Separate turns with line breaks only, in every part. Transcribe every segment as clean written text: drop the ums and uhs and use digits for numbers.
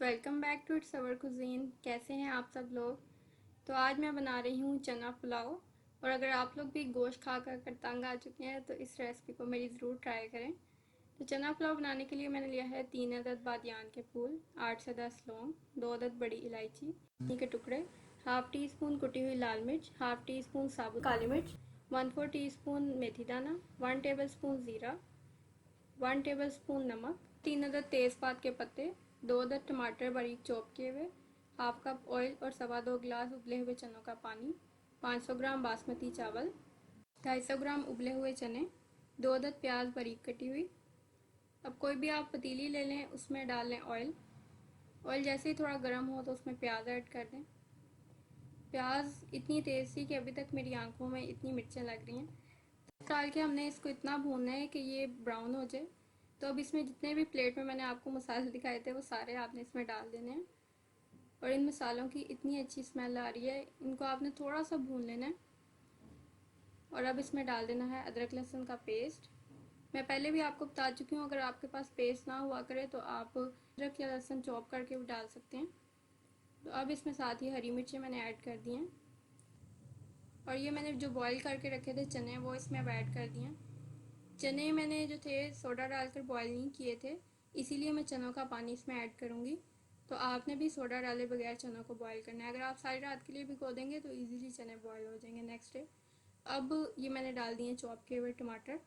Welcome back to its our cuisine. कैसे हैं आप सब लोग। तो आज मैं बना रही हूँ चना पुलाव। और अगर आप लोग भी गोश्त खा कर तंग आ चुके हैं तो इस रेसिपी को मेरी ज़रूर ट्राई करें। तो चना पुलाव बनाने के लिए मैंने लिया है 3 अदद बादियान के फूल, 8 से 10 लौंग, 2 अदद बड़ी इलायची के टुकड़े, हाफ़ टी स्पून कुटी हुई लाल मिर्च, हाफ़ टी स्पून साबुत काली मिर्च, 1/4 टी स्पून मेथी दाना, 1 टेबल स्पून ज़ीरा, 1 टेबल स्पून नमक, 3 अदद तेज़पात के पत्ते, 2 अदद टमाटर बारीक चॉप किए हुए, हाफ कप ऑयल और 2.25 गिलास उबले हुए चनों का पानी, 500 ग्राम बासमती चावल, 250 ग्राम उबले हुए चने, 2 अदद प्याज बारीक कटी हुई। अब कोई भी आप पतीली ले लें, उसमें डाल लें ऑयल। ऑयल जैसे ही थोड़ा गर्म हो तो उसमें प्याज ऐड कर दें। प्याज इतनी तेज़ थी कि अभी तक मेरी आंखों में इतनी मिर्चें लग रही हैं। डाल के हमने इसको इतना भूनना है कि ये ब्राउन हो जाए। तो अब इसमें जितने भी प्लेट में मैंने आपको मसाले दिखाए थे वो सारे आपने इसमें डाल देने हैं। और इन मसालों की इतनी अच्छी स्मेल आ रही है, इनको आपने थोड़ा सा भून लेना है। और अब इसमें डाल देना है अदरक लहसुन का पेस्ट। मैं पहले भी आपको बता चुकी हूँ, अगर आपके पास पेस्ट ना हुआ करे तो आप अदरक या लहसुन चॉप करके भी डाल सकते हैं। तो अब इसमें साथ ही हरी मिर्चें मैंने ऐड कर दी हैं। और ये मैंने जो बॉईल करके रखे थे चने वो इसमें अब ऐड कर दिए हैं। चने मैंने जो थे सोडा डालकर बॉईल नहीं किए थे, इसीलिए मैं चनों का पानी इसमें ऐड करूँगी। तो आपने भी सोडा डाले बगैर चनों को बॉईल करना है। अगर आप सारी रात के लिए भिगो देंगे तो इजीली चने बॉईल हो जाएंगे नेक्स्ट डे। अब ये मैंने डाल दिए चॉप किए हुए टमाटर।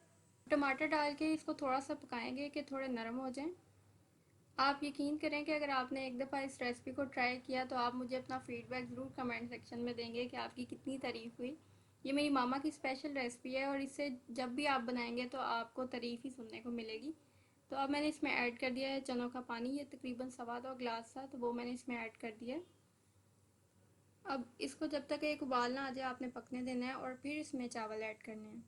टमाटर डाल के इसको थोड़ा सा पकाएंगे कि थोड़े नरम हो जाएं। आप यकीन करें कि अगर आपने एक दफ़ा इस रेसिपी को ट्राई किया तो आप मुझे अपना फ़ीडबैक ज़रूर कमेंट सेक्शन में देंगे कि आपकी कितनी तारीफ़ हुई। ये मेरी मामा की स्पेशल रेसिपी है और इससे जब भी आप बनाएंगे तो आपको तारीफ़ ही सुनने को मिलेगी। तो अब मैंने इसमें ऐड कर दिया है चनों का पानी। ये तकरीबन 2.25 गिलास था तो वो मैंने इसमें ऐड कर दिया। अब इसको जब तक एक उबाल ना आ जाए आपने पकने देना है और फिर इसमें चावल ऐड करने हैं।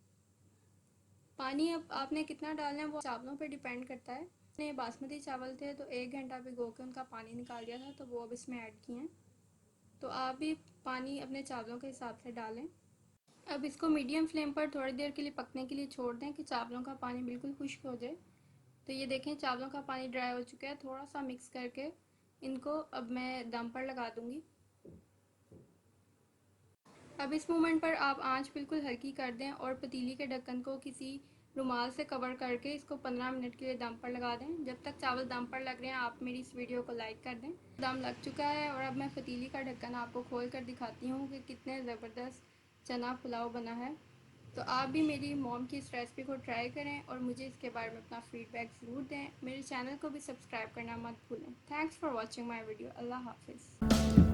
पानी अब आपने कितना डालना है वो चावलों पे डिपेंड करता है। मैंने बासमती चावल थे तो 1 घंटा भिगो के उनका पानी निकाल दिया था, तो वो अब इसमें ऐड किए हैं। तो आप भी पानी अपने चावलों के हिसाब से डालें। अब इसको मीडियम फ्लेम पर थोड़ी देर के लिए पकने के लिए छोड़ दें कि चावलों का पानी बिल्कुल खुश्क हो जाए। तो ये देखें चावलों का पानी ड्राई हो चुका है। थोड़ा सा मिक्स करके इनको अब मैं दम पर लगा दूंगी। अब इस मोमेंट पर आप आंच बिल्कुल हल्की कर दें और पतीली के ढक्कन को किसी रुमाल से कवर करके इसको 15 मिनट के लिए दम पर लगा दें। जब तक चावल दम पर लग रहे हैं आप मेरी इस वीडियो को लाइक कर दें। दम लग चुका है और अब मैं पतीली का ढक्कन आपको खोल कर दिखाती हूँ कि कितने ज़बरदस्त चना पुलाव बना है। तो आप भी मेरी मॉम की इस रेसिपी को ट्राई करें और मुझे इसके बारे में अपना फ़ीडबैक ज़रूर दें। मेरे चैनल को भी सब्सक्राइब करना मत भूलें। Thanks for watching my video. अल्लाह हाफिज़।